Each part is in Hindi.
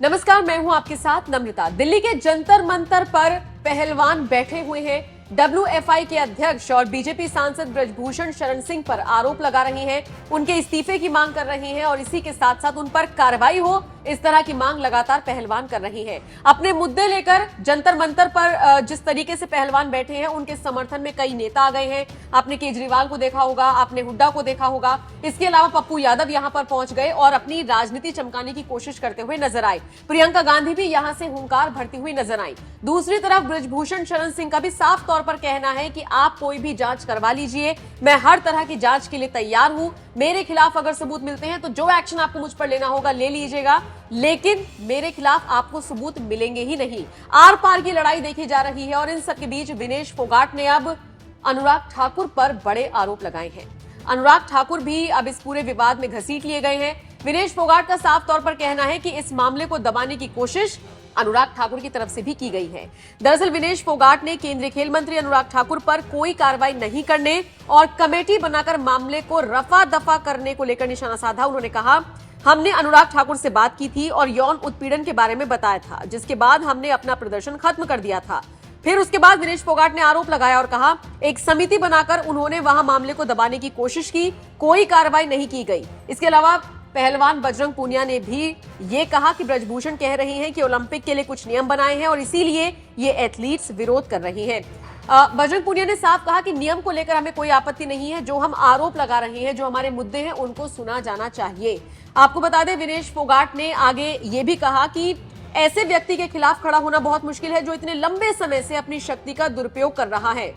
नमस्कार, मैं हूं आपके साथ नम्रता। दिल्ली के जंतर मंतर पर पहलवान बैठे हुए हैं। WFI के अध्यक्ष और बीजेपी सांसद ब्रजभूषण शरण सिंह पर आरोप लगा रही हैं, उनके इस्तीफे की मांग कर रही हैं और इसी के साथ साथ उन पर कार्रवाई हो, इस तरह की मांग लगातार पहलवान कर रही हैं। अपने मुद्दे लेकर जंतर मंतर पर जिस तरीके से पहलवान बैठे हैं, उनके समर्थन में कई नेता आ गए हैं। आपने केजरीवाल को देखा होगा, आपने हुड्डा को देखा होगा, इसके अलावा पप्पू यादव यहां पर पहुंच गए और अपनी राजनीति चमकाने की कोशिश करते हुए नजर आए। प्रियंका गांधी भी यहां से हुंकार भरती हुई नजर आई। दूसरी तरफ ब्रजभूषण शरण सिंह का भी साफ तौर पर कहना है कि आप कोई भी जांच करवा लीजिए, मैं हर तरह की जांच के लिए तैयार हूं। मेरे खिलाफ अगर सबूत मिलते हैं तो जो एक्शन आपको मुझ पर लेना होगा ले लीजिएगा, लेकिन मेरे खिलाफ आपको सबूत मिलेंगे ही नहीं। आर पार की लड़ाई देखी जा रही है और इन सबके बीच विनेश फोगाट ने अब अनुराग ठाकुर पर बड़े आरोप लगाए हैं। अनुराग ठाकुर भी अब इस पूरे विवाद में घसीट लिए गए हैं। विनेश फोगाट का साफ तौर पर कहना है कि इस मामले को दबाने की कोशिश अनुराग ठाकुर की तरफ से भी की गई है। दरअसल विनेश फोगाट ने केंद्रीय खेल मंत्री अनुराग ठाकुर पर कोई कार्रवाई नहीं करने और कमेटी बनाकर मामले को रफा दफा करने को लेकर निशाना साधा। उन्होंने कहा, हमने अनुराग ठाकुर से बात की थी और यौन उत्पीड़न के बारे में बताया था, जिसके बाद हमने अपना प्रदर्शन खत्म कर दिया था। फिर उसके बाद विनेश फोगाट ने आरोप लगाया और कहा, एक समिति बनाकर उन्होंने वहां मामले को दबाने की कोशिश की, कोई कार्रवाई नहीं की गई। इसके अलावा पहलवान बजरंग पूनिया ने भी ये कहा कि ब्रजभूषण कह रही हैं कि ओलंपिक के लिए कुछ नियम बनाए हैं और इसीलिए ये एथलीट्स विरोध कर रही हैं। बजरंग पूनिया ने साफ कहा कि नियम को लेकर हमें कोई आपत्ति नहीं है, जो हम आरोप लगा रहे हैं, जो हमारे मुद्दे हैं, उनको सुना जाना चाहिए। आपको बता दें, विनेश फोगाट ने आगे ये भी कहा कि ऐसे व्यक्ति के खिलाफ खड़ा होना बहुत मुश्किल है जो इतने लंबे समय से अपनी शक्ति का दुरुपयोग कर रहा है।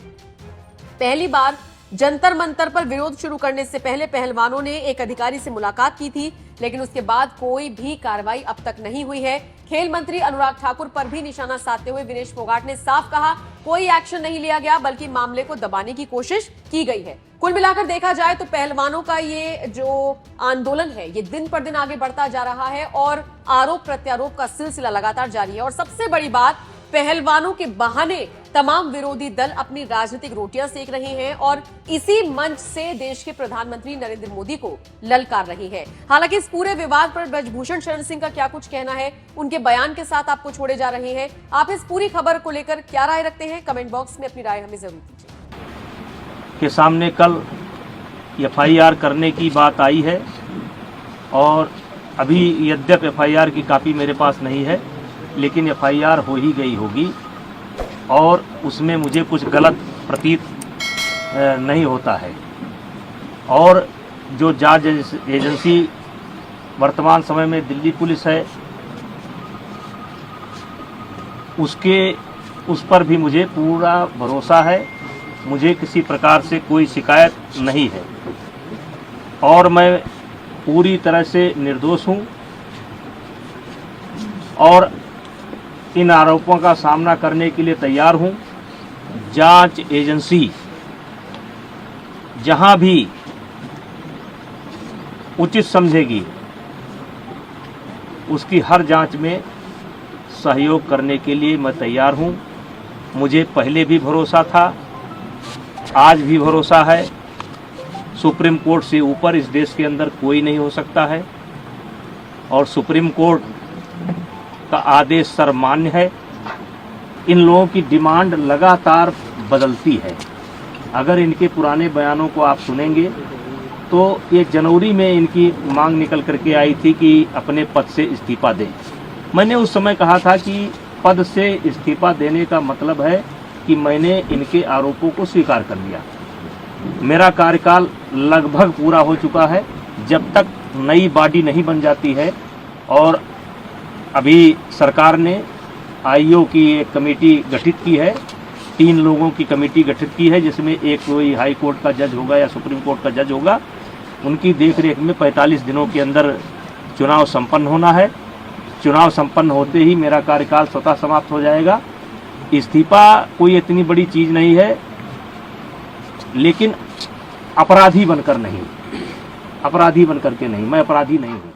पहली बार जंतर मंतर पर विरोध शुरू करने से पहले पहलवानों ने एक अधिकारी से मुलाकात की थी, लेकिन उसके बाद कोई भी कार्रवाई अब तक नहीं हुई है। खेल मंत्री अनुराग ठाकुर पर भी निशाना साधते हुए विनेश फोगाट ने साफ कहा, कोई एक्शन नहीं लिया गया, बल्कि मामले को दबाने की कोशिश की गई है। कुल मिलाकर देखा जाए तो पहलवानों का ये जो आंदोलन है, ये दिन पर दिन आगे बढ़ता जा रहा है और आरोप प्रत्यारोप का सिलसिला लगातार जारी है। और सबसे बड़ी बात, पहलवानों के बहाने तमाम विरोधी दल अपनी राजनीतिक रोटियां सेक रहे हैं और इसी मंच से देश के प्रधानमंत्री नरेंद्र मोदी को ललकार रही है। हालांकि इस पूरे विवाद पर ब्रजभूषण शरण सिंह का क्या कुछ कहना है, उनके बयान के साथ आपको छोड़े जा रहे हैं। आप इस पूरी खबर को लेकर क्या राय रखते हैं, कमेंट बॉक्स में अपनी राय हमें जरूर दीजिए। के सामने कल FIR करने की बात आई है और अभी यद्यप FIR की कॉपी मेरे पास नहीं है, लेकिन FIR हो ही गई होगी और उसमें मुझे कुछ गलत प्रतीत नहीं होता है। और जो जांच एजेंसी वर्तमान समय में दिल्ली पुलिस है, उस पर भी मुझे पूरा भरोसा है। मुझे किसी प्रकार से कोई शिकायत नहीं है और मैं पूरी तरह से निर्दोष हूँ और इन आरोपों का सामना करने के लिए तैयार हूं। जांच एजेंसी जहां भी उचित समझेगी, उसकी हर जांच में सहयोग करने के लिए मैं तैयार हूं। मुझे पहले भी भरोसा था, आज भी भरोसा है। सुप्रीम कोर्ट से ऊपर इस देश के अंदर कोई नहीं हो सकता है और सुप्रीम कोर्ट का आदेश सर्वमान्य है। इन लोगों की डिमांड लगातार बदलती है। अगर इनके पुराने बयानों को आप सुनेंगे तो ये जनवरी में इनकी मांग निकल करके आई थी कि अपने पद से इस्तीफा दें। मैंने उस समय कहा था कि पद से इस्तीफा देने का मतलब है कि मैंने इनके आरोपों को स्वीकार कर लिया। मेरा कार्यकाल लगभग पूरा हो चुका है। जब तक नई बॉडी नहीं बन जाती है, और अभी सरकार ने IO की एक कमेटी गठित की है, 3 लोगों की कमेटी गठित की है, जिसमें एक कोई हाई कोर्ट का जज होगा या सुप्रीम कोर्ट का जज होगा। उनकी देखरेख में 45 दिनों के अंदर चुनाव संपन्न होना है। चुनाव संपन्न होते ही मेरा कार्यकाल स्वतः समाप्त हो जाएगा। इस्तीफा कोई इतनी बड़ी चीज़ नहीं है, लेकिन अपराधी बनकर नहीं, अपराधी बनकर के नहीं, मैं अपराधी नहीं हूँ।